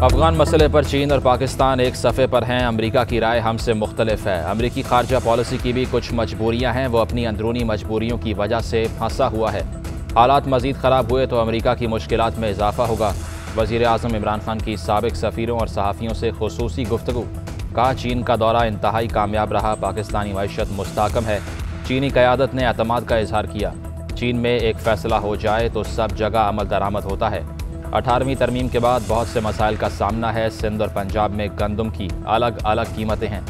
अफगान मसले पर चीन और पाकिस्तान एक सफ़े पर हैं। अमरीका की राय हमसे मुख्तलिफ है। अमरीकी खारजा पॉलिसी की भी कुछ मजबूरियां हैं। वो अपनी अंदरूनी मजबूरियों की वजह से फंसा हुआ है। हालात मज़ीद ख़राब हुए तो अमरीका की मुश्किलात में इजाफा होगा। वज़ीर आज़म इमरान खान की साबिक सफ़ीरों और सहाफ़ियों से खुसूसी गुफ्तगू। कहा, चीन का दौरा इंतहाई कामयाब रहा। पाकिस्तानी मईशत मुस्तहकम है। चीनी क़यादत ने एतमाद का इजहार किया। चीन में एक फ़ैसला हो जाए तो सब जगह अमल दरामद होता है। 18वीं तरमीम के बाद बहुत से मसाइल का सामना है। सिंध और पंजाब में गंदम की अलग अलग कीमतें हैं।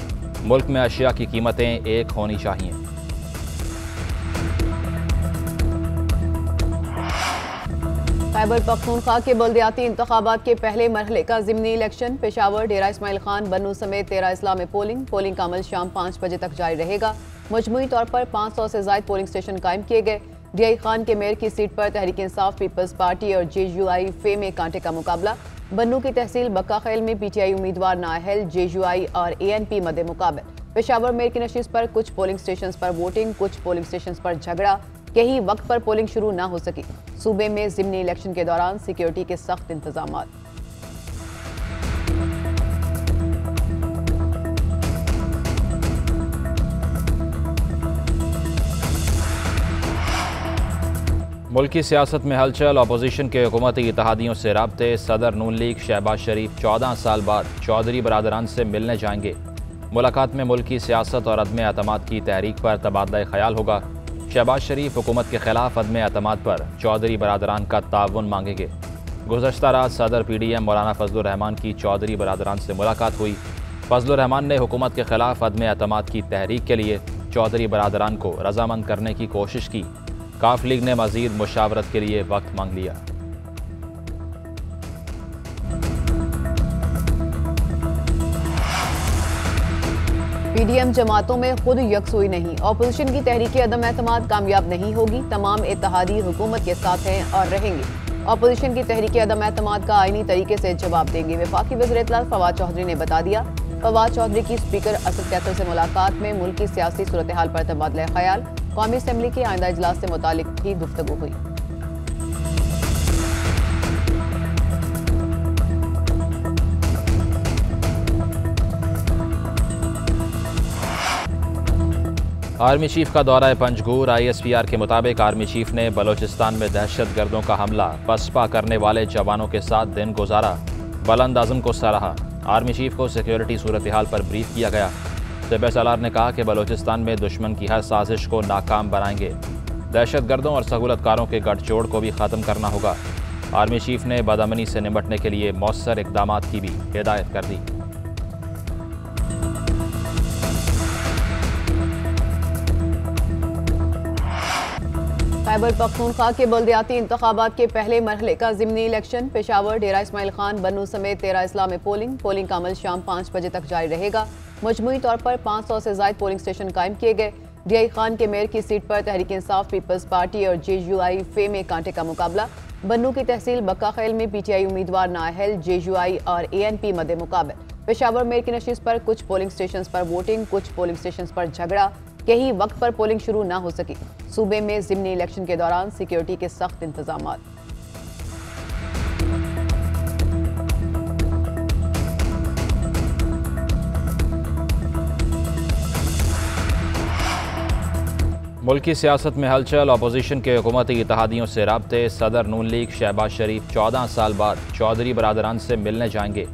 मुल्क में अशिया की कीमतें एक होनी चाहिए। खैबर पख्तूनख्वा के बल्दियाती इंतखाबात के पहले मरहले का ज़िमनी इलेक्शन। पेशावर, डेरा इस्माइल खान, बन्नू समेत 13 अजला में पोलिंग का अमल शाम 5 बजे तक जारी रहेगा। मजमूई तौर पर 500 से ज़ायद पोलिंग स्टेशन कायम किए गए। डीआई खान के मेयर की सीट पर तहरीक इंसाफ, पीपल्स पार्टी और जेयूआई फे में कांटे का मुकाबला। बन्नू की तहसील बक्का खैल में पीटीआई उम्मीदवार नाअहल, जेयूआई और एएनपी मद्दे मुकाबले। पेशावर मेयर की नशिस्त पर कुछ पोलिंग स्टेशन पर वोटिंग, कुछ पोलिंग स्टेशन पर झगड़ा। कहीं वक्त पर पोलिंग शुरू न हो सकी। सूबे में ज़िमनी इलेक्शन के दौरान सिक्योरिटी के सख्त इंतजाम। मुल्की सियासत में हलचल। अपोजिशन के हुकूमती इत्तेहादियों से राब्ते। सदर नून लीग शहबाज शरीफ 14 साल बाद चौधरी बरादरान से मिलने जाएंगे। मुलाकात में मुल्की सियासत और अदम एतमाद की तहरीक पर तबादला ख्याल होगा। शहबाज शरीफ हुकूमत के खिलाफ अदम एतमाद पर चौधरी बरादरान का ताउन मांगेंगे। गुज़श्ता रात सदर PDM मौलाना फजलुर रहमान की चौधरी बरादरान से मुलाकात हुई। फजलुर रहमान ने हुकूमत के खिलाफ अदम एतमाद की तहरीक के लिए चौधरी बरादरान को रजामंद करने की कोशिश की। काफ लीग ने मजीद मुशावरत के लिए वक्त मांग लिया। PDM जमातों में खुद यकसुई नहीं। अपोजिशन की तहरीक अदम एतमाद कामयाब नहीं होगी। तमाम इत्तेहादी हुकूमत के साथ हैं और रहेंगे। अपोजिशन की तहरीक अदम एतमाद का आईनी तरीके से जवाब देंगे। वफाकी वज़ीर इत्तलात फवाद चौधरी ने बता दिया। फवाद चौधरी की स्पीकर असद कैसर से मुलाकात में मुल्क की सियासी सूरत हाल पर तबादला ख्याल। कौमी असम्बली के आइंदा इजलास से मुतालिक भी गुफ्तगू हुई। आर्मी चीफ का दौरा पंजगूर। ISPR के मुताबिक आर्मी चीफ ने बलोचिस्तान में दहशत गर्दों का हमला पसपा करने वाले जवानों के साथ दिन गुजारा। बुलंद आज़म को सराहा। आर्मी चीफ को सिक्योरिटी सूरत हाल पर ब्रीफ किया गया। सिपह सालार ने कहा कि बलोचिस्तान में दुश्मन की हर साजिश को नाकाम बनाएंगे। दहशत गर्दों और सहूलतकारों के गठजोड़ को भी ख़त्म करना होगा। आर्मी चीफ ने बदअमनी से निपटने के लिए मौसर इकदाम की भी हिदायत कर दी। खैबर पख्तूनख्वा के बल्दियाती इंतखाबात के पहले मरहले का ज़िमनी इलेक्शन। पेशावर, डेरा इस्माइल खान, बन्नू समेत 13 अजला में पोलिंग का अमल शाम 5 बजे तक जारी रहेगा। मजमूई तौर पर 500 से ज़ायद पोलिंग स्टेशन कायम किए गए। डीआई खान के मेयर की सीट पर तहरीक इंसाफ, पीपल्स पार्टी और जेयूआई फे में कांटे का मुकाबला। बन्नू की तहसील बक्का खैल में पीटीआई उम्मीदवार नाअहल, जेयूआई और एएनपी मद्दे मुकाबले। पेशावर मेयर की नशिस्त पर कुछ पोलिंग स्टेशन पर वोटिंग, कुछ पोलिंग स्टेशन पर झगड़ा। कहीं वक्त पर पोलिंग शुरू न हो सकी। सूबे में ज़िमनी इलेक्शन के दौरान सिक्योरिटी के सख्त इंतजाम। मुल्की सियासत में हलचल। अपोजिशन के हुकूमती इत्तेहादियों से राब्ते। सदर नून लीग शहबाज शरीफ 14 साल बाद चौधरी बरादरान से मिलने जाएंगे।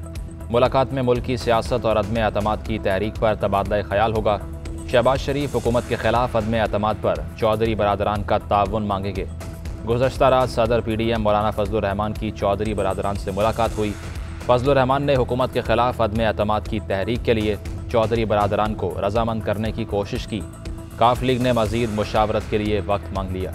मुलाकात में मुल्की सियासत और अदम एतमाद की तहरीक पर तबादला ख्याल होगा। शहबाज शरीफ हुकूमत के खिलाफ अदम एतमाद पर चौधरी बरादरान का ताउन मांगेंगे। गुज़श्ता रात सदर PDM मौलाना फजलुर रहमान की चौधरी बरादरान से मुलाकात हुई। फजलुर रहमान ने हुकूमत के खिलाफ अदम एतमाद की तहरीक के लिए चौधरी बरादरान को रजामंद करने की कोशिश की। काफ लीग ने मजीद मुशावरत के लिए वक्त मांग लिया।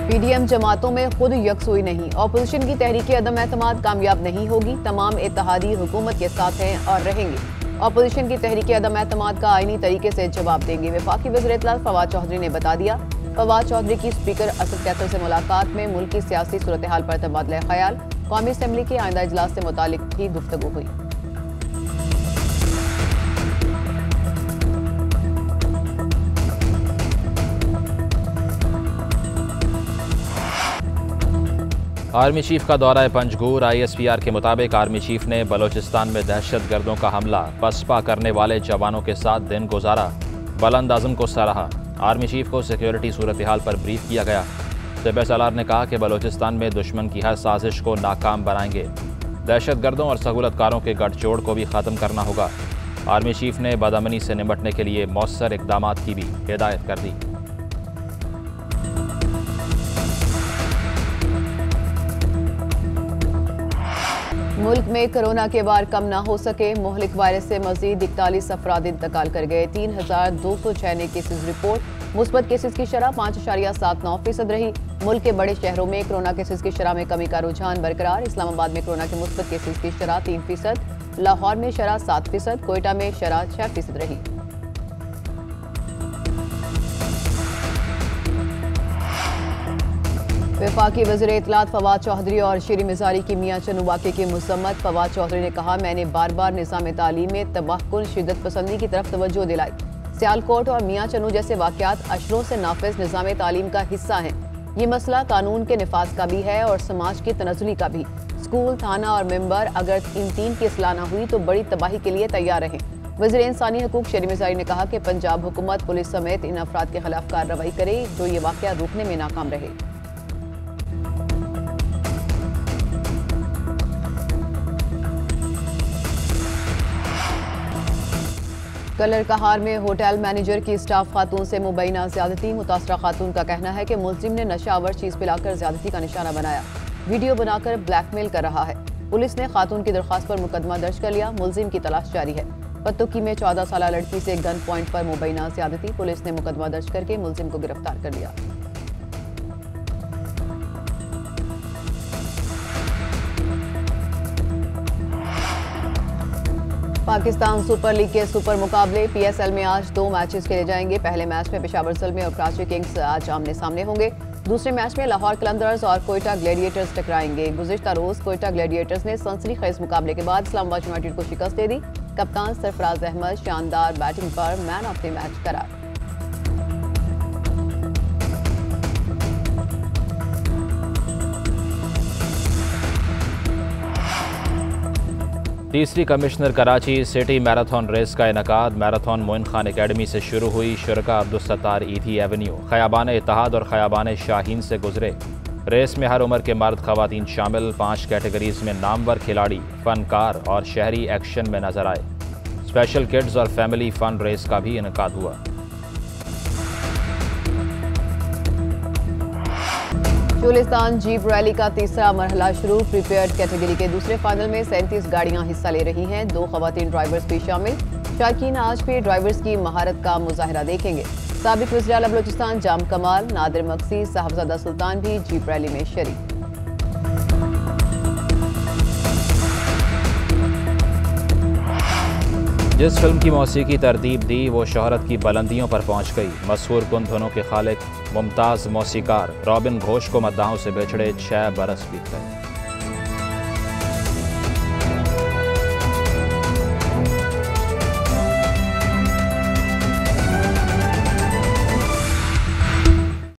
PDM जमातों में खुद यकसुई नहीं। अपोजिशन की तहरीक अदम एतमाद कामयाब नहीं होगी। तमाम इत्तेहादी हुकूमत के साथ हैं और रहेंगे। अपोजिशन की तहरीक अदम एतमाद का आईनी तरीके से जवाब देंगे। वफाकी वज़ीर इत्तलात फवाद चौधरी ने बता दिया। फवाद चौधरी की स्पीकर असद कैसर से मुलाकात में मुल्क की सियासी सूरत हाल पर तबादला ख्याल। कौमी असम्बली के आइंदा इजलास से मुतालिक भी गुफ्तगू हुई। आर्मी चीफ का दौरा पंजगूर। ISPR के मुताबिक आर्मी चीफ ने बलोचिस्तान में दहशतगर्दों का हमला पसपा करने वाले जवानों के साथ दिन गुजारा। बुलंद आज़म को सराहा। आर्मी चीफ को सिक्योरिटी सूरत हाल पर ब्रीफ किया गया। सिपह सालार ने कहा कि बलोचिस्तान में दुश्मन की हर साजिश को नाकाम बनाएंगे। दहशतगर्दों और सहूलतकारों के गठजोड़ को भी ख़त्म करना होगा। आर्मी चीफ ने बदअमनी से निपटने के लिए मौसर इकदाम की भी हिदायत कर दी। मुल्क में कोरोना के वार कम ना हो सके। मुहलिक वायरस से मजीद 41 अफराद इंतकाल कर गए। 3206 नए केसेज रिपोर्ट। मुस्बत केसेज की शरह 5.79% रही। मुल्क के बड़े शहरों में कोरोना केसेज की शरह में कमी का रुझान बरकरार। इस्लामाबाद में कोरोना के मुस्बत केसेज की शरह 3%, लाहौर में शरह 7%, कोयटा में शरह 6% रही। वफाकी वज़ीर इत्तलात फवाद चौधरी और शीरी मिजारी की मियाँ चन्नू वाक़े की मज़म्मत। फवाद चौधरी ने कहा, मैंने बार बार निज़ाम तालीम में तबाहकुन शिद्दत पसंदी की तरफ तवज्जो दिलाई। सियालकोट और मियाँ चन्नू जैसे वाक़यात अशरों से नाफिज निज़ाम तालीम का हिस्सा हैं। ये मसला कानून के निफाज का भी है और समाज की तनज़ुली का भी। स्कूल, थाना और मेंबर अगर इन तीन की इस्लाह न हुई तो बड़ी तबाही के लिए तैयार रहें। वज़ीर इंसानी हकूक़ शीरी मिजारी ने कहा कि पंजाब हुकूमत पुलिस समेत इन अफराद के खिलाफ कार्रवाई करे जो ये वाक़या रोकने में नाकाम रहे। कलर कहार में होटल मैनेजर की स्टाफ खातून से मुबैना ज्यादती। मुतासरा खातून का कहना है कि मुलजिम ने नशावर चीज पिलाकर ज्यादती का निशाना बनाया, वीडियो बनाकर ब्लैकमेल कर रहा है। पुलिस ने खातून की दरख्वास्त पर मुकदमा दर्ज कर लिया। मुलजिम की तलाश जारी है। पत्तुकी में 14 साल लड़की से गन पॉइंट पर मुबैना ज्यादती। पुलिस ने मुकदमा दर्ज करके मुलजिम को गिरफ्तार कर लिया। पाकिस्तान सुपर लीग के सुपर मुकाबले PSL में आज 2 मैचेस खेले जाएंगे। पहले मैच में पेशावर ज़ल्मी और कराची किंग्स आज आमने सामने होंगे। दूसरे मैच में लाहौर कलंदर्स और कोयटा ग्लैडिएटर्स टकराएंगे। गुज़िश्ता रोज कोयटा ग्लैडिएटर्स ने सनसनीखेज मुकाबले के बाद इस्लामाबाद यूनाइटेड को शिकस्त दे दी। कप्तान सरफराज अहमद शानदार बैटिंग पर मैन ऑफ द मैच करार। तीसरी commissioner Karachi city marathon race का इनकाद मैराथन मोइन खान एकेडमी से शुरू हुई। शुरका अब्दुलसत्तार ईथी एवेन्यू, खयाबान इत्तेहाद और खयाबान शाहीन से गुजरे। रेस में हर उम्र के मर्द खवातीन शामिल। 5 कैटेगरीज में नामवर खिलाड़ी, फनकार और शहरी एक्शन में नजर आए। स्पेशल किड्स और फैमिली फन रेस का भी इनकाद हुआ। चोलिस्तान जीप रैली का तीसरा मरहला शुरू। प्रीपेयर्ड कैटेगरी के दूसरे फाइनल में 37 गाड़ियां हिस्सा ले रही हैं। 2 खवातीन ड्राइवर्स भी शामिल। शायकीन आज भी ड्राइवर्स की महारत का मुजाहिरा देखेंगे। साबिक वज़ीर आला बलोचिस्तान जाम कमाल, नादिर मक्सी, साहबजादा सुल्तान भी जीप रैली में शरीक। जिस फिल्म की मौसीकी तरतीब दी वो शोहरत की बुलंदियों पर पहुंच गई। मशहूर कुन धुनों के खालिक मुमताज़ मौसीकार रॉबिन घोष को मद्दाहों से बिछड़े 6 बरस बीत गए।